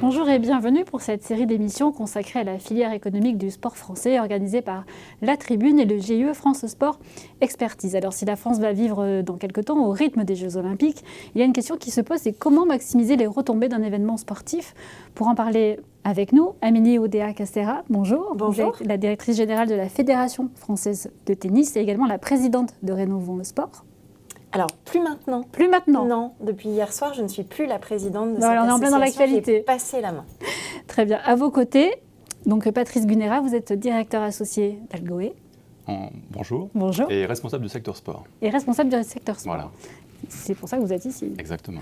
Bonjour et bienvenue pour cette série d'émissions consacrée à la filière économique du sport français organisée par La Tribune et le GIE France Sport Expertise. Alors si la France va vivre dans quelques temps au rythme des Jeux Olympiques, il y a une question qui se pose, c'est comment maximiser les retombées d'un événement sportif. Pour en parler avec nous, Amélie Oudéa-Castéra, bonjour. Bonjour. Vous êtes la directrice générale de la Fédération française de tennis et également la présidente de Rénovons le sport. Alors, plus maintenant. Plus maintenant. Non, depuis hier soir, je ne suis plus la présidente de cette Alors, on est en plein dans l'actualité. J'ai passé la main. Très bien. À vos côtés, donc Patrice Gunera, vous êtes directeur associé d'Algoé. Bonjour. Bonjour. Et responsable du secteur sport. Et responsable du secteur sport. Voilà. C'est pour ça que vous êtes ici. Exactement.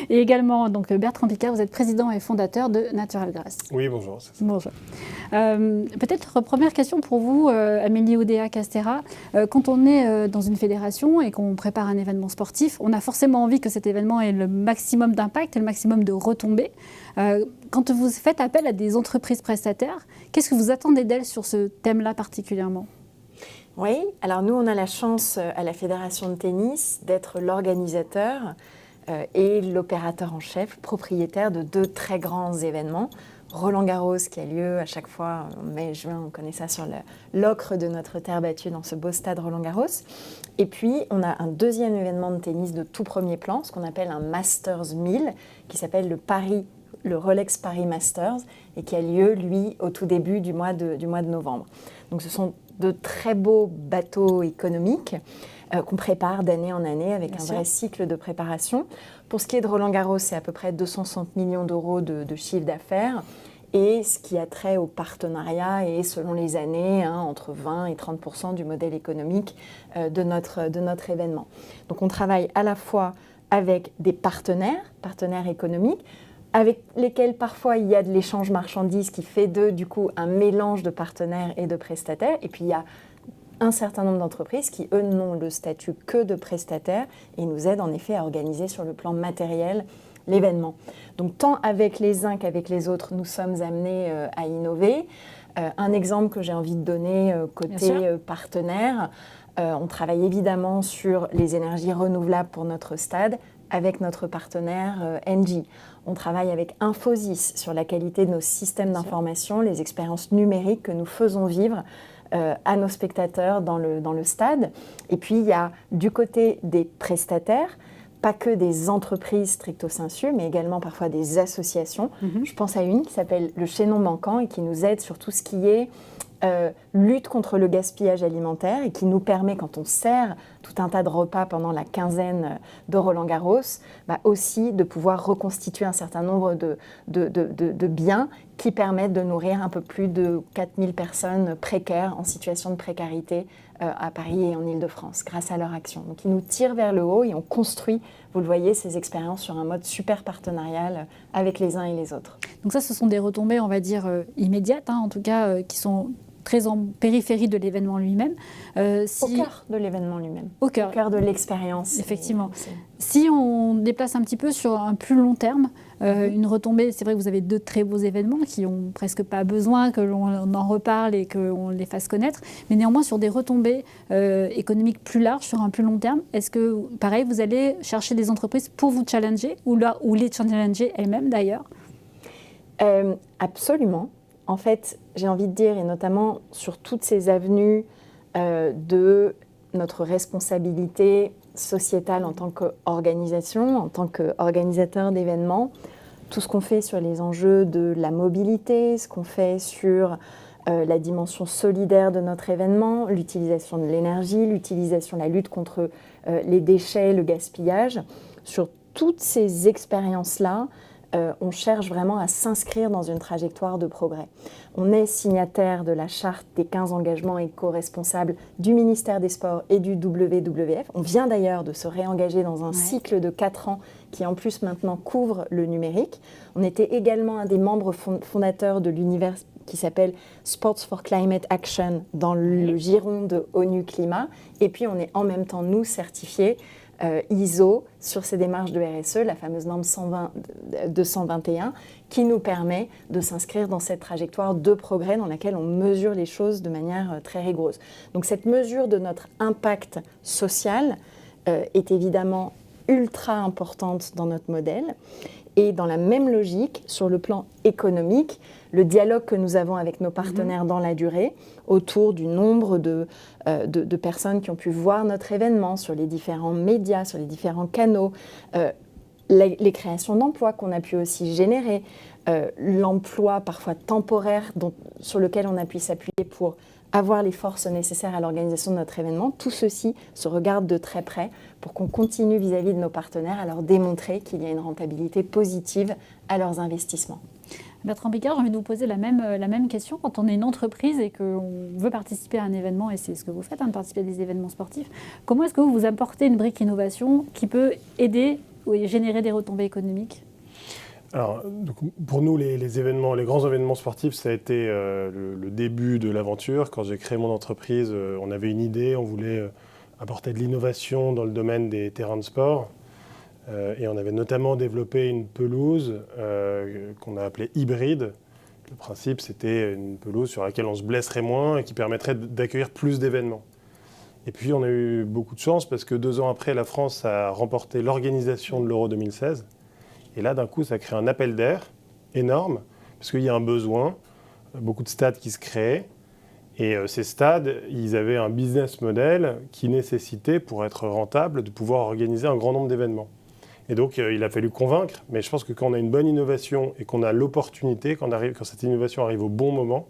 Et également, donc, Bertrand Piccard, vous êtes président et fondateur de Natural Grass. Oui, bonjour. Bonjour. Peut-être première question pour vous, Amélie Oudéa-Castéra. Quand on est dans une fédération et qu'on prépare un événement sportif, on a forcément envie que cet événement ait le maximum d'impact et le maximum de retombées. Quand vous faites appel à des entreprises prestataires, qu'est-ce que vous attendez d'elles sur ce thème-là particulièrement ? Oui, alors nous, on a la chance à la Fédération de tennis d'être l'organisateur et l'opérateur en chef, propriétaire de deux très grands événements. Roland-Garros qui a lieu à chaque fois en mai-juin, on connaît ça sur l'ocre de notre terre battue dans ce beau stade Roland-Garros. Et puis on a un deuxième événement de tennis de tout premier plan, ce qu'on appelle un Masters 1000, qui s'appelle le Rolex Paris Masters et qui a lieu, lui, au tout début du mois de novembre. Donc ce sont de très beaux bateaux économiques qu'on prépare d'année en année avec un vrai cycle de préparation. Pour ce qui est de Roland-Garros, c'est à peu près 260 millions d'euros de chiffre d'affaires. Et ce qui a trait au partenariat est, selon les années, entre 20 et 30% du modèle économique de notre événement. Donc on travaille à la fois avec des partenaires économiques, avec lesquels parfois il y a de l'échange marchandises qui fait d'eux du coup un mélange de partenaires et de prestataires. Et puis il y a un certain nombre d'entreprises qui, eux, n'ont le statut que de prestataires et nous aident en effet à organiser sur le plan matériel l'événement. Donc tant avec les uns qu'avec les autres, nous sommes amenés à innover. Un exemple que j'ai envie de donner côté partenaire, on travaille évidemment sur les énergies renouvelables pour notre stade avec notre partenaire Engie. On travaille avec Infosys sur la qualité de nos systèmes d'information, les expériences numériques que nous faisons vivre à nos spectateurs dans le stade. Et puis, il y a du côté des prestataires, pas que des entreprises stricto sensu, mais également parfois des associations. Je pense à une qui s'appelle Le Chaînon Manquant et qui nous aide sur tout ce qui est lutte contre le gaspillage alimentaire et qui nous permet, quand on sert tout un tas de repas pendant la quinzaine de Roland-Garros, aussi de pouvoir reconstituer un certain nombre de biens qui permettent de nourrir un peu plus de 4000 personnes précaires en situation de précarité à Paris et en Île-de-France grâce à leur action. Donc ils nous tirent vers le haut et on construit, vous le voyez, ces expériences sur un mode super partenarial avec les uns et les autres. Donc ça, ce sont des retombées, on va dire, immédiates, en tout cas, qui sont très en périphérie de l'événement lui-même. Au cœur de l'événement lui-même. Au cœur de l'expérience. Effectivement. Si on déplace un petit peu sur un plus long terme, une retombée, c'est vrai que vous avez deux très beaux événements qui n'ont presque pas besoin que l'on en reparle et qu'on les fasse connaître, mais néanmoins sur des retombées économiques plus larges, sur un plus long terme, est-ce que, pareil, vous allez chercher des entreprises pour vous challenger ou les challenger elles-mêmes d'ailleurs ? Absolument. En fait, j'ai envie de dire, et notamment sur toutes ces avenues de notre responsabilité sociétale en tant qu'organisation, en tant qu'organisateur d'événements, tout ce qu'on fait sur les enjeux de la mobilité, ce qu'on fait sur la dimension solidaire de notre événement, l'utilisation de l'énergie, la lutte contre les déchets, le gaspillage, sur toutes ces expériences-là, on cherche vraiment à s'inscrire dans une trajectoire de progrès. On est signataire de la charte des 15 engagements éco-responsables du ministère des Sports et du WWF. On vient d'ailleurs de se réengager dans un cycle de 4 ans qui en plus maintenant couvre le numérique. On était également un des membres fondateurs de l'univers qui s'appelle Sports for Climate Action dans le giron de ONU Climat. Et puis on est en même temps, nous, certifiés ISO sur ces démarches de RSE, la fameuse norme 221, qui nous permet de s'inscrire dans cette trajectoire de progrès dans laquelle on mesure les choses de manière très rigoureuse. Donc cette mesure de notre impact social est évidemment ultra importante dans notre modèle. Et dans la même logique, sur le plan économique, le dialogue que nous avons avec nos partenaires dans la durée, autour du nombre de personnes qui ont pu voir notre événement sur les différents médias, sur les différents canaux, les créations d'emplois qu'on a pu aussi générer, l'emploi parfois temporaire sur lequel on a pu s'appuyer pour avoir les forces nécessaires à l'organisation de notre événement, tout ceci se regarde de très près pour qu'on continue vis-à-vis de nos partenaires à leur démontrer qu'il y a une rentabilité positive à leurs investissements. Bertrand Picard, j'ai envie de vous poser la même question. Quand on est une entreprise et qu'on veut participer à un événement, et c'est ce que vous faites, de participer à des événements sportifs, comment est-ce que vous apportez une brique innovation qui peut aider ou générer des retombées économiques ? Alors, donc, pour nous, les grands événements sportifs, ça a été le début de l'aventure. Quand j'ai créé mon entreprise, on avait une idée, on voulait apporter de l'innovation dans le domaine des terrains de sport. Et on avait notamment développé une pelouse qu'on a appelée hybride. Le principe, c'était une pelouse sur laquelle on se blesserait moins et qui permettrait d'accueillir plus d'événements. Et puis, on a eu beaucoup de chance parce que 2 ans après, la France a remporté l'organisation de l'Euro 2016. Et là, d'un coup, ça crée un appel d'air énorme, parce qu'il y a un besoin, beaucoup de stades qui se créent. Et ces stades, ils avaient un business model qui nécessitait, pour être rentable, de pouvoir organiser un grand nombre d'événements. Et donc, il a fallu convaincre. Mais je pense que quand on a une bonne innovation et qu'on a l'opportunité, quand cette innovation arrive au bon moment,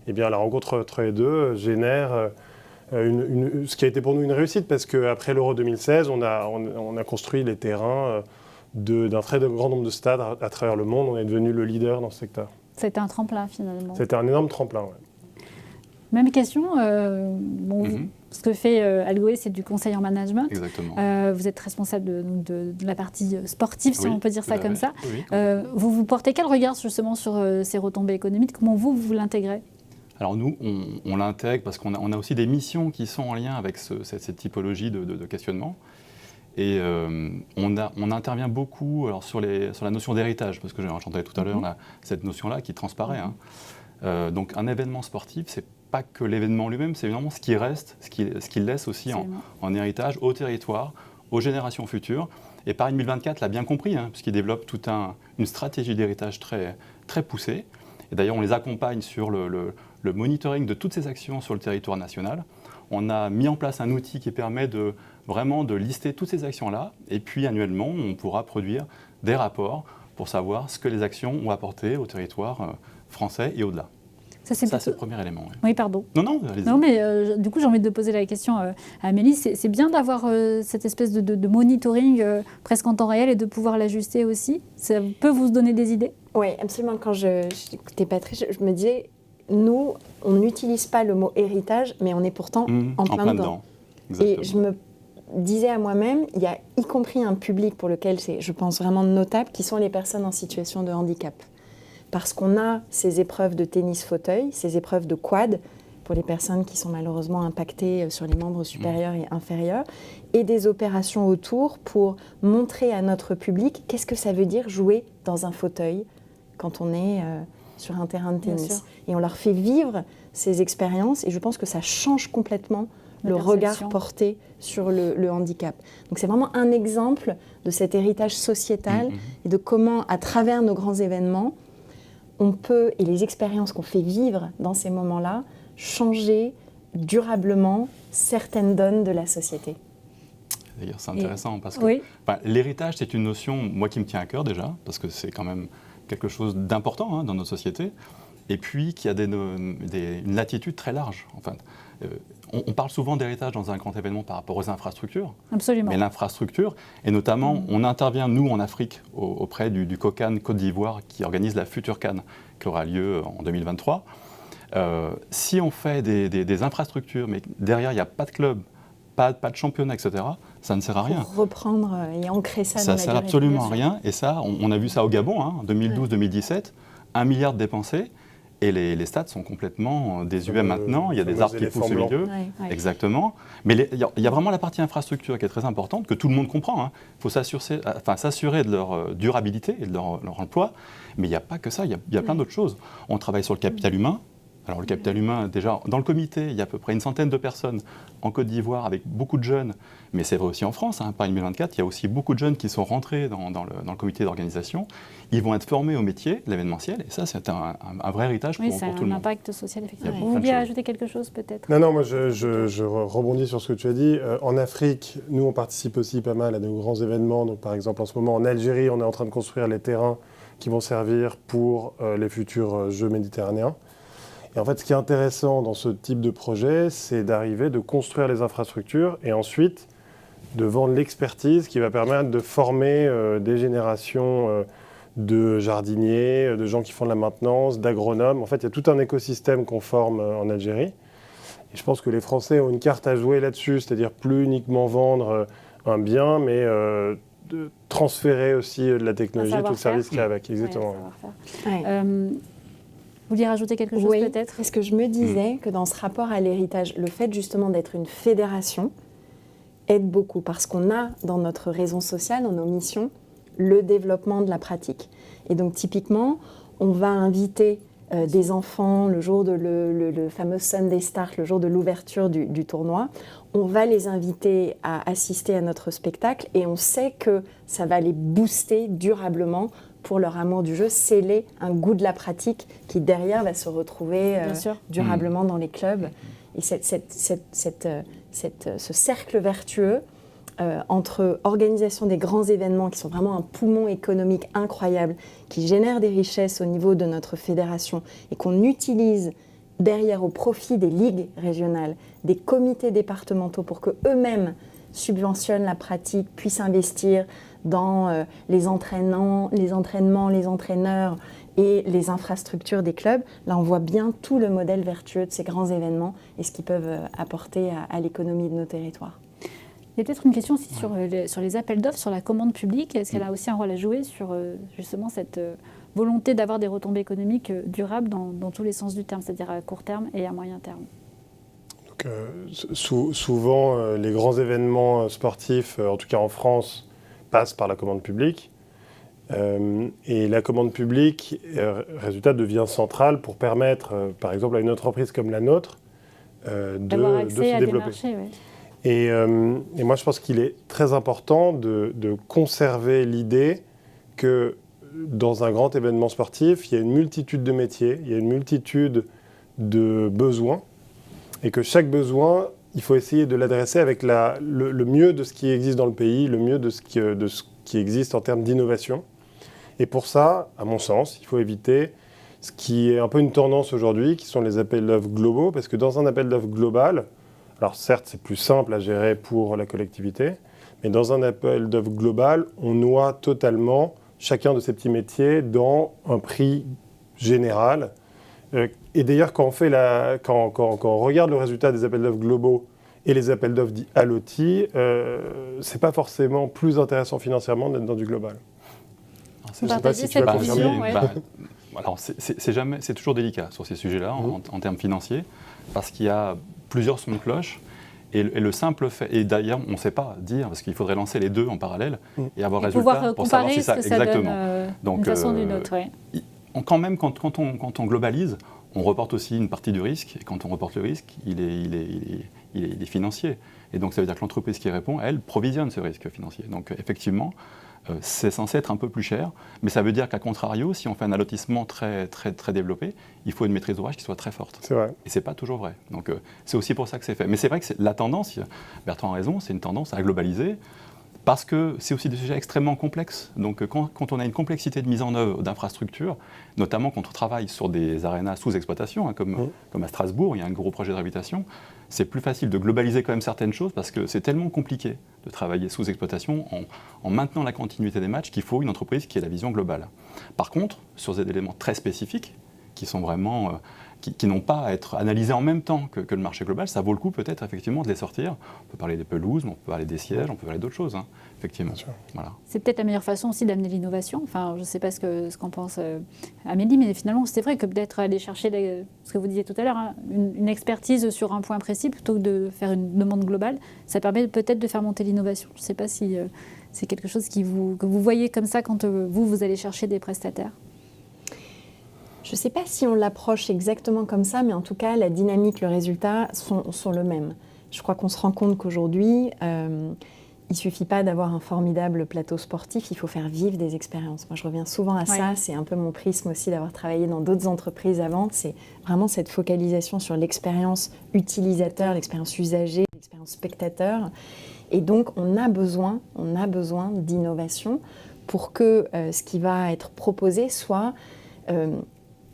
eh bien, la rencontre entre les deux génère ce qui a été pour nous une réussite, parce qu'après l'Euro 2016, on a construit les terrains d'un très grand nombre de stades à travers le monde. On est devenu le leader dans ce secteur. C'était un tremplin finalement. C'était un énorme tremplin, ouais. Même question, ce que fait Algoé, c'est du conseil en management. Exactement. Vous êtes responsable de la partie sportive, si on peut dire ça comme ça. Oui. Vous portez quel regard justement sur ces retombées économiques? Comment vous l'intégrez? Alors nous, on l'intègre parce qu'on a aussi des missions qui sont en lien avec cette typologie de questionnement. Et on intervient beaucoup sur la notion d'héritage, parce que j'entendais tout à l'heure cette notion-là qui transparaît. Donc un événement sportif, c'est pas que l'événement lui-même, c'est évidemment ce qui reste, ce qu'il laisse aussi en héritage au territoire, aux générations futures. Et Paris 2024 l'a bien compris, puisqu'il développe toute une stratégie d'héritage très, très poussée. Et d'ailleurs, on les accompagne sur le monitoring de toutes ces actions sur le territoire national. On a mis en place un outil qui permet vraiment de lister toutes ces actions-là. Et puis, annuellement, on pourra produire des rapports pour savoir ce que les actions ont apporté au territoire français et au-delà. Ça, c'est le premier élément. Oui, pardon. Non, allez-y. Non, mais du coup, j'ai envie de poser la question à Amélie. C'est bien d'avoir cette espèce de monitoring presque en temps réel et de pouvoir l'ajuster aussi. Ça peut vous donner des idées? Oui, absolument. Quand j'écoutais Patrice, je me disais, nous, on n'utilise pas le mot héritage, mais on est pourtant en plein dedans. Et je me disais à moi-même, il y a y compris un public pour lequel c'est, je pense, vraiment notable, qui sont les personnes en situation de handicap. Parce qu'on a ces épreuves de tennis fauteuil, ces épreuves de quad, pour les personnes qui sont malheureusement impactées sur les membres supérieurs et inférieurs, et des opérations autour pour montrer à notre public qu'est-ce que ça veut dire jouer dans un fauteuil quand on est sur un terrain de tennis. Et on leur fait vivre ces expériences, et je pense que ça change complètement le regard porté sur le handicap. Donc c'est vraiment un exemple de cet héritage sociétal et de comment, à travers nos grands événements, on peut, et les expériences qu'on fait vivre dans ces moments-là, changer durablement certaines donnes de la société. D'ailleurs, c'est intéressant parce que l'héritage, c'est une notion, moi, qui me tient à cœur déjà, parce que c'est quand même quelque chose d'important dans notre société, et puis qui a une latitude très large. Enfin, on parle souvent d'héritage dans un grand événement par rapport aux infrastructures. Absolument. Mais l'infrastructure, et notamment, on intervient, nous, en Afrique, auprès du COCAN Côte d'Ivoire, qui organise la future CAN, qui aura lieu en 2023. Si on fait des infrastructures, mais derrière, il n'y a pas de club, pas de championnat, etc., ça ne sert à rien. Pour reprendre et ancrer ça dans la durée. Ça ne sert absolument à rien. Et ça, on a vu ça au Gabon, en 2012-2017, 1 milliard dépensé. Et les stades sont complètement désuets maintenant. Il y a des arbres qui poussent au milieu. Exactement. Mais il y a vraiment la partie infrastructure qui est très importante, que tout le monde comprend. Il faut s'assurer de leur durabilité et de leur emploi. Mais il n'y a pas que ça. Il y a plein d'autres choses. On travaille sur le capital humain. Alors le capital humain, déjà, dans le comité, il y a à peu près une centaine de personnes en Côte d'Ivoire avec beaucoup de jeunes, mais c'est vrai aussi en France, Paris 2024, il y a aussi beaucoup de jeunes qui sont rentrés dans le comité d'organisation. Ils vont être formés au métier de l'événementiel, et ça, c'est un vrai héritage pour tout le monde. Oui, c'est un impact social, effectivement. Ouais. Vous vouliez ajouter quelque chose, peut-être? Non, moi je rebondis sur ce que tu as dit. En Afrique, nous on participe aussi pas mal à de grands événements. Donc par exemple en ce moment en Algérie, on est en train de construire les terrains qui vont servir pour les futurs Jeux méditerranéens. Et en fait, ce qui est intéressant dans ce type de projet, c'est d'arriver, de construire les infrastructures et ensuite de vendre l'expertise qui va permettre de former des générations de jardiniers, de gens qui font de la maintenance, d'agronomes. En fait, il y a tout un écosystème qu'on forme en Algérie. Et je pense que les Français ont une carte à jouer là-dessus, c'est-à-dire plus uniquement vendre un bien, mais de transférer aussi de la technologie, tout le service qu'il y a avec. Exactement. Vous vouliez rajouter quelque chose, peut-être? Parce que je me disais que dans ce rapport à l'héritage, le fait justement d'être une fédération aide beaucoup, parce qu'on a dans notre raison sociale, dans nos missions, le développement de la pratique. Et donc typiquement, on va inviter des enfants le jour de le fameux Sunday Start, le jour de l'ouverture du tournoi. On va les inviter à assister à notre spectacle et on sait que ça va les booster durablement pour leur amour du jeu, sceller un goût de la pratique qui derrière va se retrouver durablement dans les clubs. Et ce cercle vertueux entre organisation des grands événements qui sont vraiment un poumon économique incroyable, qui génèrent des richesses au niveau de notre fédération et qu'on utilise derrière au profit des ligues régionales, des comités départementaux pour qu'eux-mêmes subventionnent la pratique, puissent investir dans les entraînements, les entraîneurs et les infrastructures des clubs. Là, on voit bien tout le modèle vertueux de ces grands événements et ce qu'ils peuvent apporter à l'économie de nos territoires. Il y a peut-être une question aussi sur les appels d'offres, sur la commande publique. Est-ce qu'elle a aussi un rôle à jouer sur justement cette volonté d'avoir des retombées économiques durables dans tous les sens du terme, c'est-à-dire à court terme et à moyen terme? Donc, souvent, les grands événements sportifs, en tout cas en France, passent par la commande publique. Et la commande publique, résultat, devient centrale pour permettre, par exemple, à une entreprise comme la nôtre, de se développer. Et moi, je pense qu'il est très important de conserver l'idée que dans un grand événement sportif, il y a une multitude de métiers, il y a une multitude de besoins, et que chaque besoin, il faut essayer de l'adresser avec le mieux de ce qui existe dans le pays, le mieux de ce qui existe en termes d'innovation. Et pour ça, à mon sens, il faut éviter ce qui est un peu une tendance aujourd'hui, qui sont les appels d'offres globaux, parce que dans un appel d'offres global, alors certes, c'est plus simple à gérer pour la collectivité, mais dans un appel d'offres global, on noie totalement chacun de ces petits métiers dans un prix général. Et d'ailleurs, quand on regarde le résultat des appels d'offres globaux et les appels d'offres dits allotis, c'est pas forcément plus intéressant financièrement d'être dans du global. Je ne sais pas si tu as vision. Alors, c'est toujours délicat sur ces sujets-là en termes financiers, parce qu'il y a plusieurs sons de cloche. Et le simple fait, et d'ailleurs on ne sait pas dire, parce qu'il faudrait lancer les deux en parallèle et avoir résultat pour savoir si ça exactement. Donc, d'une façon ou d'une autre, quand même, quand on globalise, on reporte aussi une partie du risque. Et quand on reporte le risque, il est financier. Et donc ça veut dire que l'entreprise qui répond, elle provisionne ce risque financier. Donc effectivement, c'est censé être un peu plus cher, mais ça veut dire qu'à contrario, si on fait un allotissement très, très, très développé, il faut une maîtrise d'ouvrage qui soit très forte. C'est vrai. Et ce n'est pas toujours vrai. Donc c'est aussi pour ça que c'est fait. Mais c'est vrai que la tendance, Bertrand a raison, c'est une tendance à globaliser, parce que c'est aussi des sujets extrêmement complexes. Donc quand on a une complexité de mise en œuvre d'infrastructures, notamment quand on travaille sur des arénas sous exploitation, comme à Strasbourg, il y a un gros projet de réhabilitation, c'est plus facile de globaliser quand même certaines choses parce que c'est tellement compliqué de travailler sous exploitation en maintenant la continuité des matchs qu'il faut une entreprise qui ait la vision globale. Par contre, sur des éléments très spécifiques qui sont vraiment qui n'ont pas à être analysés en même temps que le marché global, ça vaut le coup peut-être effectivement de les sortir. On peut parler des pelouses, on peut parler des sièges, on peut parler d'autres choses, effectivement. Voilà. C'est peut-être la meilleure façon aussi d'amener l'innovation. Enfin, je ne sais pas ce qu'en pense Amélie, mais finalement, c'est vrai que peut-être aller chercher, ce que vous disiez tout à l'heure, une expertise sur un point précis plutôt que de faire une demande globale, ça permet peut-être de faire monter l'innovation. Je ne sais pas si c'est quelque chose que vous voyez comme ça quand vous allez chercher des prestataires. Je ne sais pas si on l'approche exactement comme ça, mais en tout cas, la dynamique, le résultat sont le même. Je crois qu'on se rend compte qu'aujourd'hui, il ne suffit pas d'avoir un formidable plateau sportif, il faut faire vivre des expériences. Moi, je reviens souvent à ça, c'est un peu mon prisme aussi d'avoir travaillé dans d'autres entreprises avant, c'est vraiment cette focalisation sur l'expérience utilisateur, l'expérience usager, l'expérience spectateur. Et donc, on a besoin d'innovation pour que ce qui va être proposé soit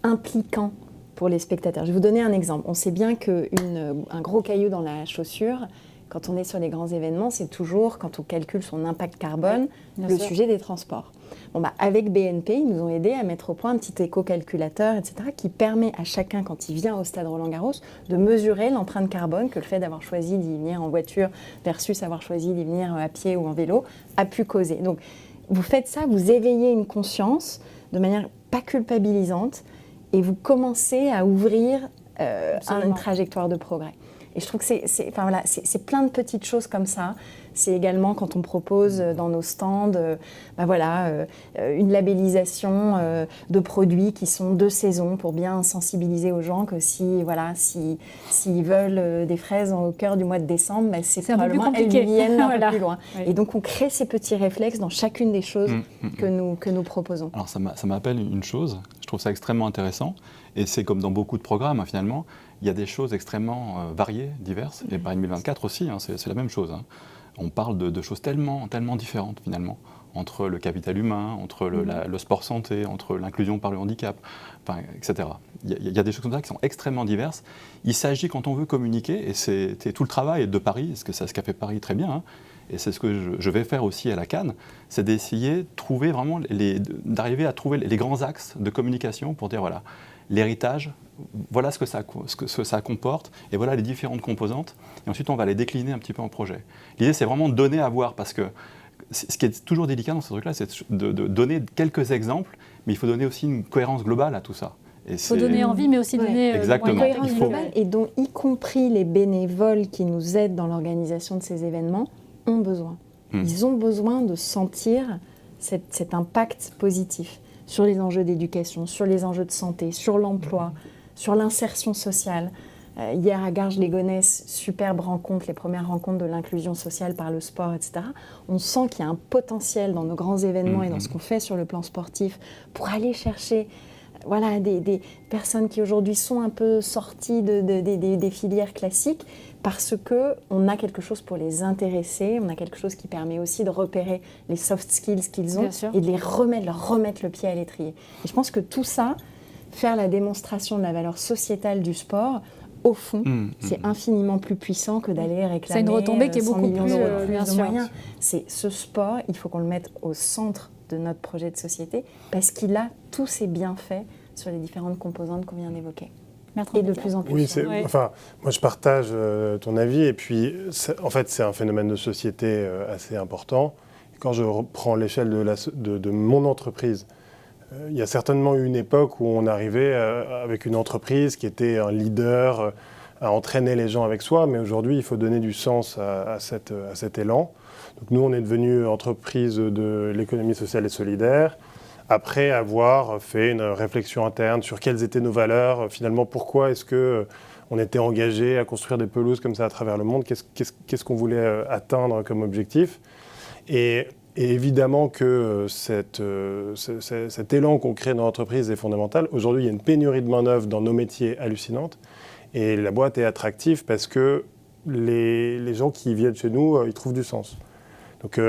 impliquant pour les spectateurs. Je vais vous donner un exemple. On sait bien qu'un gros caillou dans la chaussure, quand on est sur les grands événements, c'est toujours, quand on calcule son impact carbone, le sujet des transports. Bon, avec BNP, ils nous ont aidés à mettre au point un petit éco-calculateur, etc., qui permet à chacun, quand il vient au stade Roland-Garros, de mesurer l'empreinte carbone que le fait d'avoir choisi d'y venir en voiture versus avoir choisi d'y venir à pied ou en vélo a pu causer. Donc, vous faites ça, vous éveillez une conscience de manière pas culpabilisante et vous commencez à ouvrir une trajectoire de progrès. Et je trouve que c'est plein de petites choses comme ça. C'est également quand on propose dans nos stands une labellisation de produits qui sont de saison pour bien sensibiliser aux gens que s'ils veulent des fraises au cœur du mois de décembre, c'est probablement elles viennent un peu plus loin. Oui. Et donc on crée ces petits réflexes dans chacune des choses que nous proposons. Alors ça m'appelle une chose, je trouve ça extrêmement intéressant, et c'est comme dans beaucoup de programmes finalement, il y a des choses extrêmement variées, diverses, et Paris 2024 aussi, c'est la même chose. On parle de choses tellement différentes finalement, entre le capital humain, entre le sport santé, entre l'inclusion par le handicap, etc. Il y a des choses comme ça qui sont extrêmement diverses. Il s'agit, quand on veut communiquer, et c'est tout le travail de Paris, parce que c'est ce qu'a fait Paris très bien, et c'est ce que je vais faire aussi à la Cannes, c'est d'essayer de trouver vraiment d'arriver à trouver les grands axes de communication pour dire voilà, l'héritage, voilà ce que ça comporte, et voilà les différentes composantes, et ensuite on va les décliner un petit peu en projet. L'idée c'est vraiment de donner à voir, parce que ce qui est toujours délicat dans ce truc-là, c'est de donner quelques exemples, mais il faut donner aussi une cohérence globale à tout ça. Il faut donner envie, mais aussi donner exactement. Une cohérence globale, et dont y compris les bénévoles qui nous aident dans l'organisation de ces événements ont besoin. Ils ont besoin de sentir cet impact positif sur les enjeux d'éducation, sur les enjeux de santé, sur l'emploi, sur l'insertion sociale. Hier à Garges-les-Gonesse, superbe rencontre, les premières rencontres de l'inclusion sociale par le sport, etc. On sent qu'il y a un potentiel dans nos grands événements et dans ce qu'on fait sur le plan sportif pour aller chercher des personnes qui aujourd'hui sont un peu sorties des filières classiques, parce qu'on a quelque chose pour les intéresser, on a quelque chose qui permet aussi de repérer les soft skills qu'ils ont et de leur remettre le pied à l'étrier. Et je pense que tout ça, faire la démonstration de la valeur sociétale du sport, au fond, c'est infiniment plus puissant que d'aller réclamer 100 millions d'euros. C'est une retombée qui est beaucoup plus de moyens. C'est ce sport, il faut qu'on le mette au centre de notre projet de société, parce qu'il a tous ses bienfaits sur les différentes composantes qu'on vient d'évoquer. Et de plus en plus. Oui, moi je partage ton avis, et puis en fait c'est un phénomène de société assez important. Quand je reprends l'échelle de mon entreprise, il y a certainement eu une époque où on arrivait avec une entreprise qui était un leader, à entraîner les gens avec soi, mais aujourd'hui il faut donner du sens à cet élan. Donc nous on est devenu entreprise de l'économie sociale et solidaire, après avoir fait une réflexion interne sur quelles étaient nos valeurs, finalement pourquoi est-ce qu'on était engagé à construire des pelouses comme ça à travers le monde, qu'est-ce qu'on voulait atteindre comme objectif. Et évidemment que cet élan qu'on crée dans l'entreprise est fondamental. Aujourd'hui, il y a une pénurie de main-d'œuvre dans nos métiers hallucinante, et la boîte est attractive parce que les gens qui viennent chez nous, ils trouvent du sens. Donc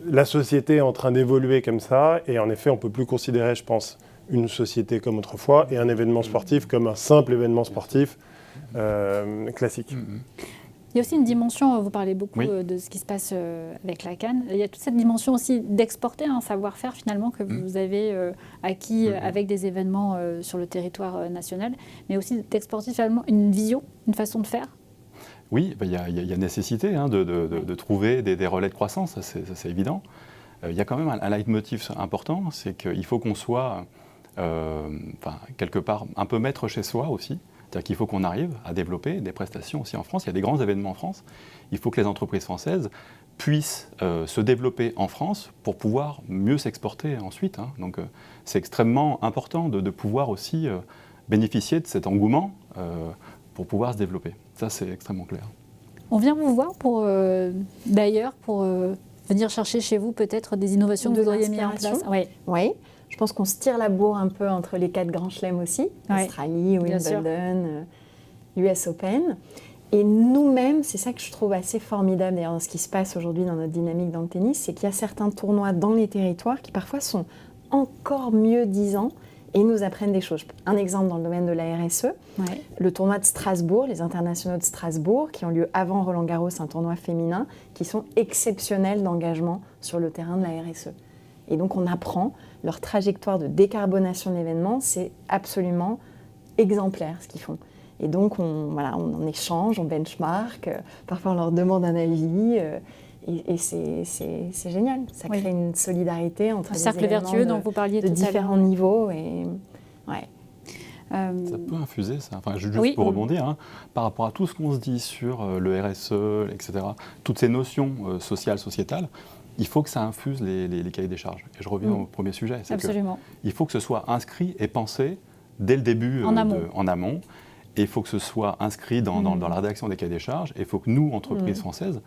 la société est en train d'évoluer comme ça, et en effet, on ne peut plus considérer, je pense, une société comme autrefois et un événement sportif comme un simple événement sportif classique. Il y a aussi une dimension, vous parlez beaucoup de ce qui se passe avec la Cannes, il y a toute cette dimension aussi d'exporter un savoir-faire finalement que vous avez acquis avec des événements sur le territoire national, mais aussi d'exporter finalement une vision, une façon de faire. Oui, il y a nécessité de trouver des relais de croissance, ça c'est évident. Il y a quand même un leitmotiv important, c'est qu'il faut qu'on soit quelque part un peu maître chez soi aussi. C'est-à-dire qu'il faut qu'on arrive à développer des prestations aussi en France. Il y a des grands événements en France. Il faut que les entreprises françaises puisse se développer en France pour pouvoir mieux s'exporter ensuite. Hein. Donc c'est extrêmement important de pouvoir aussi bénéficier de cet engouement pour pouvoir se développer. Ça, c'est extrêmement clair. On vient vous voir d'ailleurs pour venir chercher chez vous peut-être des innovations que vous auriez mis en place. Oui, je pense qu'on se tire la bourre un peu entre les 4 grands chelems aussi, Australie, Wimbledon, US Open. Et nous-mêmes, c'est ça que je trouve assez formidable d'ailleurs dans ce qui se passe aujourd'hui dans notre dynamique dans le tennis, c'est qu'il y a certains tournois dans les territoires qui parfois sont encore mieux disants et nous apprennent des choses. Un exemple dans le domaine de la RSE, le tournoi de Strasbourg, les internationaux de Strasbourg, qui ont lieu avant Roland-Garros, un tournoi féminin, qui sont exceptionnels d'engagement sur le terrain de la RSE. Et donc on apprend leur trajectoire de décarbonation de l'événement, c'est absolument exemplaire ce qu'ils font. Et donc, on en échange, on benchmark, parfois on leur demande un avis, et c'est génial. Ça crée une solidarité entre les cercle vertueux dont vous parliez de tout à l'heure. différents niveaux. Ça peut infuser, ça. Enfin, juste pour rebondir, hein, par rapport à tout ce qu'on se dit sur le RSE, etc., toutes ces notions sociales, sociétales, il faut que ça infuse les cahiers des charges. Et je reviens au premier sujet. Il faut que ce soit inscrit et pensé dès le début en amont. Et il faut que ce soit inscrit dans la rédaction des cahiers des charges. Et il faut que nous, entreprises françaises,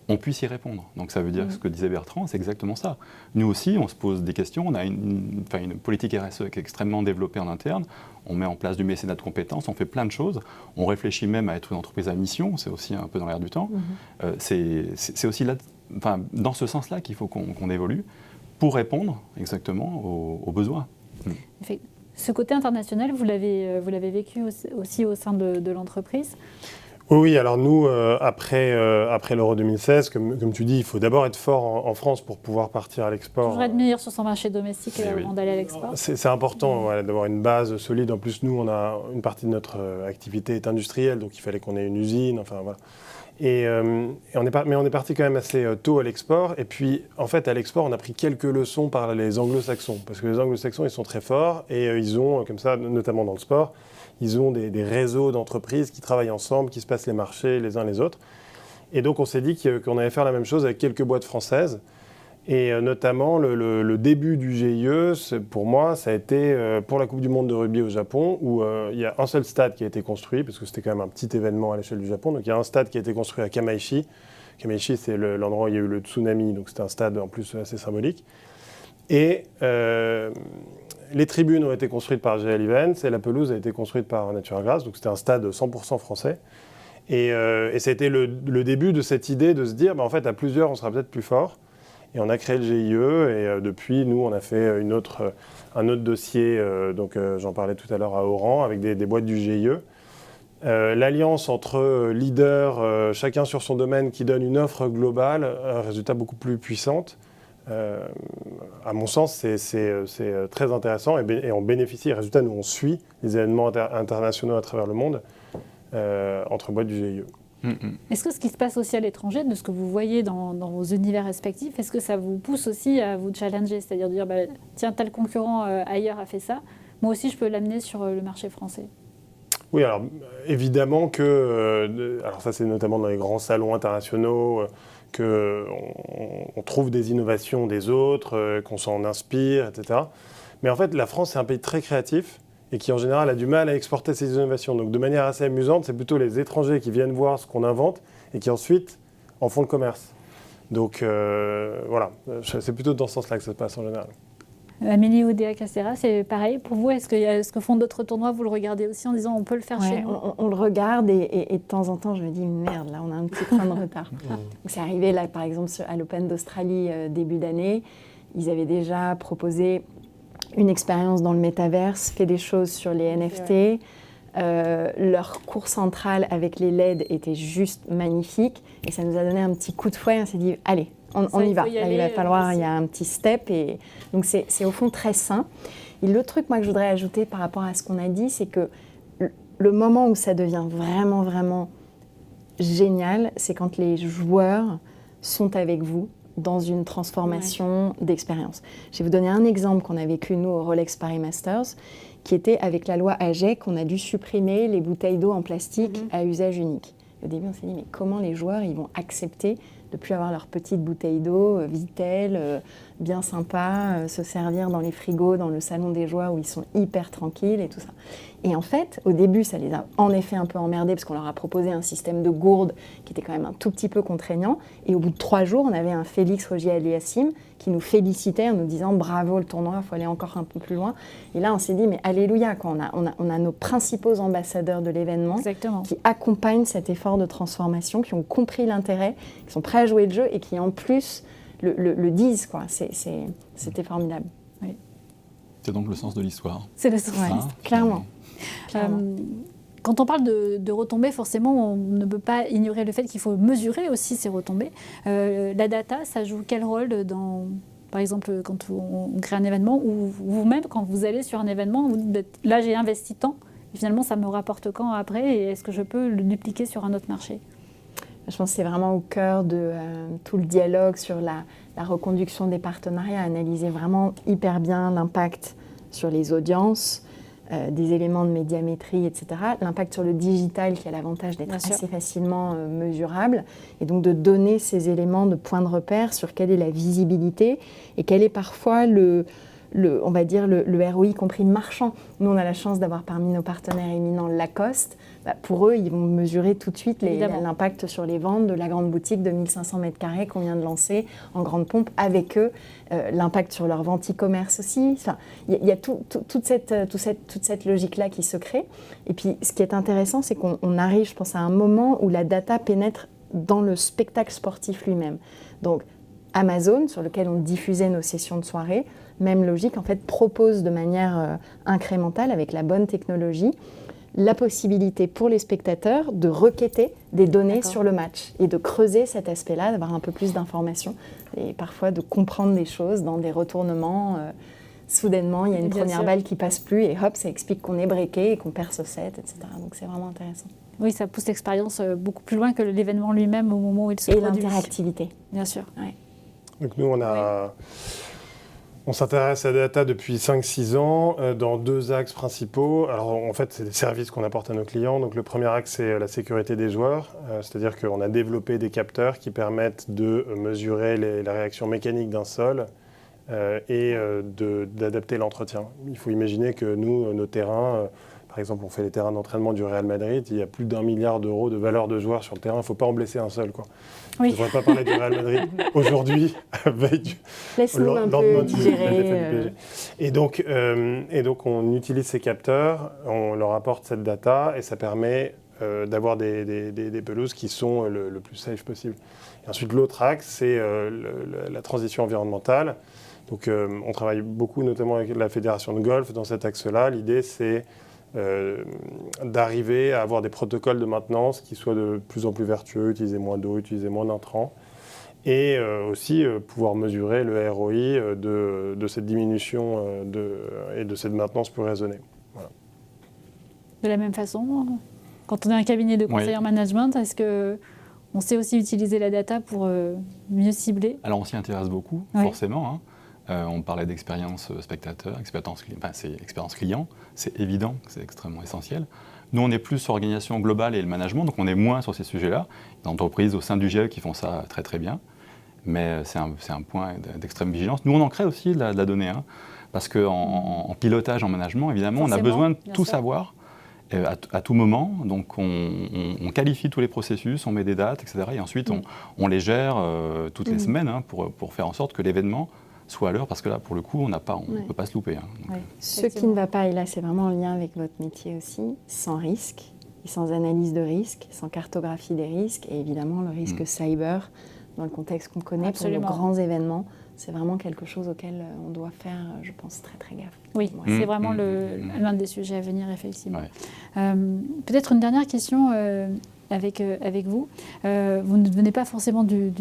on puisse y répondre. Donc ça veut dire ce que disait Bertrand, c'est exactement ça. Nous aussi, on se pose des questions. On a une politique RSE qui est extrêmement développée en interne. On met en place du mécénat de compétences, on fait plein de choses. On réfléchit même à être une entreprise à mission. C'est aussi un peu dans l'air du temps. C'est aussi là, dans ce sens-là qu'il faut qu'on évolue pour répondre exactement aux besoins. Ce côté international, vous l'avez vécu aussi au sein de l'entreprise ? Oui, alors nous, après l'Euro 2016, comme tu dis, il faut d'abord être fort en France pour pouvoir partir à l'export. Toujours être meilleur sur son marché domestique avant d'aller à l'export. C'est important d'avoir une base solide. En plus, nous, on a une partie de notre activité est industrielle, donc il fallait qu'on ait une usine, enfin voilà. Mais on est parti quand même assez tôt à l'export. Et puis, en fait, à l'export, on a pris quelques leçons par les anglo-saxons. Parce que les anglo-saxons, ils sont très forts et ils ont, comme ça, notamment dans le sport, ils ont des réseaux d'entreprises qui travaillent ensemble, qui se passent les marchés les uns les autres. Et donc, on s'est dit qu'on allait faire la même chose avec quelques boîtes françaises. Et notamment, le début du GIE, pour moi, ça a été pour la Coupe du Monde de rugby au Japon, où il y a un seul stade qui a été construit, parce que c'était quand même un petit événement à l'échelle du Japon. Donc il y a un stade qui a été construit à Kamaishi. Kamaishi, c'est l'endroit où il y a eu le tsunami, donc c'était un stade en plus assez symbolique. Et les tribunes ont été construites par GL Events, et la pelouse a été construite par Naturgrass, donc c'était un stade 100% français. Et ça a été le début de cette idée de se dire, en fait, à plusieurs, on sera peut-être plus fort. Et on a créé le GIE et depuis, nous, on a fait un autre dossier, j'en parlais tout à l'heure à Oran, avec des boîtes du GIE. L'alliance entre leaders, chacun sur son domaine, qui donne une offre globale, un résultat beaucoup plus puissante. À mon sens, c'est très intéressant et on bénéficie. Résultat, nous, on suit les événements internationaux à travers le monde entre boîtes du GIE. Est-ce que ce qui se passe aussi à l'étranger, de ce que vous voyez dans vos univers respectifs, est-ce que ça vous pousse aussi à vous challenger, c'est-à-dire de dire tiens, tel concurrent ailleurs a fait ça, moi aussi je peux l'amener sur le marché français? Oui, alors évidemment que, alors ça c'est notamment dans les grands salons internationaux, qu'on trouve des innovations des autres, qu'on s'en inspire, etc. Mais en fait, la France c'est un pays très créatif, et qui en général a du mal à exporter ces innovations. Donc de manière assez amusante, c'est plutôt les étrangers qui viennent voir ce qu'on invente et qui ensuite en font le commerce. Donc voilà, c'est plutôt dans ce sens-là que ça se passe en général. Amélie Oudéa-Castéra, c'est pareil pour vous? Est-ce que font d'autres tournois, vous le regardez aussi en disant on peut le faire chez nous? On le regarde et de temps en temps je me dis merde, là on a un petit train de retard. Donc, c'est arrivé là par exemple à l'Open d'Australie début d'année, ils avaient déjà proposé une expérience dans le métaverse, fait des choses sur les NFT. Leur cours central avec les LED était juste magnifique et ça nous a donné un petit coup de fouet. On s'est dit, allez, on y va. Il va falloir, il y a un petit step. Et donc c'est au fond très sain. Et le truc moi, que je voudrais ajouter par rapport à ce qu'on a dit, c'est que le moment où ça devient vraiment, vraiment génial, c'est quand les joueurs sont avec vous dans une transformation d'expérience. Je vais vous donner un exemple qu'on a vécu, nous, au Rolex Paris Masters, qui était avec la loi AGEC, on a dû supprimer les bouteilles d'eau en plastique à usage unique. Au début, on s'est dit, mais comment les joueurs ils vont accepter de plus avoir leur petite bouteille d'eau, Vitel, bien sympa, se servir dans les frigos, dans le salon des joies où ils sont hyper tranquilles et tout ça. Et en fait, au début, ça les a en effet un peu emmerdés parce qu'on leur a proposé un système de gourde qui était quand même un tout petit peu contraignant. Et au bout de 3 jours, on avait un Félix Rogier-Aliassime qui nous félicitait en nous disant « Bravo le tournoi, il faut aller encore un peu plus loin ». Et là, on s'est dit « Mais alléluia, quoi. On a nos principaux ambassadeurs de l'événement qui accompagnent cet effort de transformation, qui ont compris l'intérêt, qui sont prêts à jouer le jeu et qui en plus le disent, quoi. C'était formidable. Oui. C'est donc le sens de l'histoire. C'est le sens, clairement. Quand on parle de retombées, forcément, on ne peut pas ignorer le fait qu'il faut mesurer aussi ces retombées. La data, ça joue quel rôle dans, par exemple, quand on crée un événement ou vous-même, quand vous allez sur un événement, vous dites, là, j'ai investi tant, et finalement, ça me rapporte quand après, et est-ce que je peux le dupliquer sur un autre marché ? Je pense que c'est vraiment au cœur de tout le dialogue sur la reconduction des partenariats, analyser vraiment hyper bien l'impact sur les audiences, des éléments de médiamétrie, etc. L'impact sur le digital qui a l'avantage d'être assez facilement mesurable et donc de donner ces éléments de point de repère sur quelle est la visibilité et quel est parfois on va dire le ROI compris marchand. Nous, on a la chance d'avoir parmi nos partenaires éminents Lacoste. Pour eux, ils vont mesurer tout de suite l'impact sur les ventes de la grande boutique de 1500 m² qu'on vient de lancer en grande pompe avec eux, l'impact sur leur vente e-commerce aussi. Enfin, il y a toute cette logique-là qui se crée. Et puis, ce qui est intéressant, c'est qu'on arrive, je pense, à un moment où la data pénètre dans le spectacle sportif lui-même. Donc, Amazon, sur lequel on diffusait nos sessions de soirée, même logique, en fait, propose de manière incrémentale, avec la bonne technologie, la possibilité pour les spectateurs de requêter des données sur le match et de creuser cet aspect-là, d'avoir un peu plus d'informations et parfois de comprendre des choses dans des retournements. Soudainement, il y a une première balle qui passe plus et hop, ça explique qu'on est breaké et qu'on perd ce set, etc. Donc c'est vraiment intéressant. Oui, ça pousse l'expérience beaucoup plus loin que l'événement lui-même au moment où il se produit. Et l'interactivité. Bien sûr. Ouais. Donc nous, on s'intéresse à la data depuis 5-6 ans dans 2 axes principaux. Alors en fait, c'est des services qu'on apporte à nos clients. Donc le premier axe, c'est la sécurité des joueurs. C'est-à-dire qu'on a développé des capteurs qui permettent de mesurer la réaction mécanique d'un sol et d'adapter l'entretien. Il faut imaginer que nous, nos terrains, par exemple, on fait les terrains d'entraînement du Real Madrid, il y a plus d'1 milliard d'euros de valeur de joueurs sur le terrain. Il ne faut pas en blesser un seul, quoi. Oui. Je ne devrais pas parler du Real Madrid aujourd'hui avec Laisse-nous un peu digérer. Et donc, on utilise ces capteurs, on leur apporte cette data et ça permet d'avoir des pelouses qui sont le plus safe possible. Et ensuite, l'autre axe, c'est la transition environnementale. Donc, on travaille beaucoup, notamment avec la Fédération de golf, dans cet axe-là. L'idée, c'est d'arriver à avoir des protocoles de maintenance qui soient de plus en plus vertueux, utiliser moins d'eau, utiliser moins d'intrants, et aussi pouvoir mesurer le ROI de cette diminution et de cette maintenance plus raisonnée. Voilà. De la même façon, quand on est un cabinet de conseil en management, est-ce qu'on sait aussi utiliser la data pour mieux cibler ? Alors on s'y intéresse beaucoup, forcément, hein. On parlait d'expérience spectateur, expérience client, c'est évident, c'est extrêmement essentiel. Nous, on est plus sur l'organisation globale et le management, donc on est moins sur ces sujets-là. Il y a des entreprises au sein du GIE qui font ça très très bien, mais c'est un point d'extrême vigilance. Nous, on en crée aussi de la donnée, hein, parce qu'en pilotage, en management, évidemment, on a besoin de tout savoir à tout moment. Donc on qualifie tous les processus, on met des dates, etc. Et ensuite, on les gère toutes les semaines hein, pour faire en sorte que l'événement soit à l'heure, parce que là, pour le coup, on ne peut pas se louper. Hein. Donc, ce qui ne va pas, et là, c'est vraiment en lien avec votre métier aussi, sans risque, et sans analyse de risque, sans cartographie des risques, et évidemment le risque cyber, dans le contexte qu'on connaît. Absolument. Pour nos grands événements, c'est vraiment quelque chose auquel on doit faire, je pense, très très gaffe. Oui, c'est vraiment l'un des sujets à venir, effectivement. Ouais. Peut-être une dernière question avec vous. Vous ne venez pas forcément du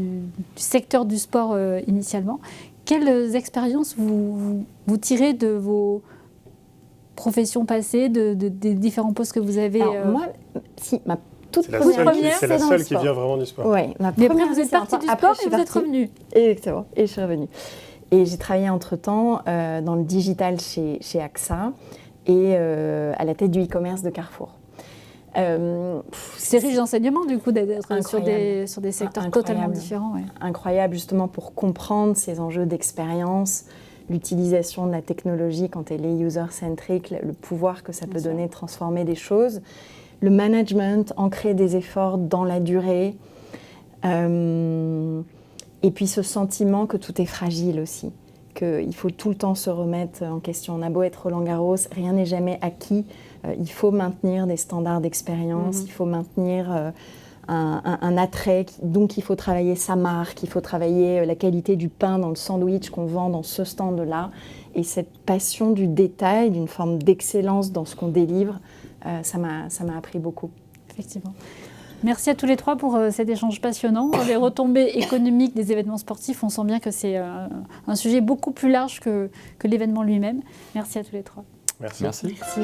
secteur du sport initialement. Quelles expériences vous tirez de vos professions passées, des différents postes que vous avez Moi, ma toute première c'est la seule qui vient vraiment du sport. Oui, mais après, vous êtes partie du sport et vous êtes revenue. Exactement, et je suis revenue. Et j'ai travaillé entre-temps dans le digital chez AXA et à la tête du e-commerce de Carrefour. C'est riche d'enseignement, du coup, d'être sur des secteurs Incroyable. totalement différents. Ouais. Incroyable, justement, pour comprendre ces enjeux d'expérience, l'utilisation de la technologie quand elle est user-centric, le pouvoir que ça peut donner de transformer des choses, le management, ancrer des efforts dans la durée, et puis ce sentiment que tout est fragile aussi, qu'il faut tout le temps se remettre en question. On a beau être Roland-Garros, rien n'est jamais acquis. Il faut maintenir des standards d'expérience, il faut maintenir un attrait, donc il faut travailler sa marque, il faut travailler la qualité du pain dans le sandwich qu'on vend dans ce stand-là. Et cette passion du détail, d'une forme d'excellence dans ce qu'on délivre, ça m'a appris beaucoup. Effectivement. Merci à tous les trois pour cet échange passionnant. Les retombées économiques des événements sportifs, on sent bien que c'est un sujet beaucoup plus large que l'événement lui-même. Merci à tous les trois. Merci. Merci. Merci.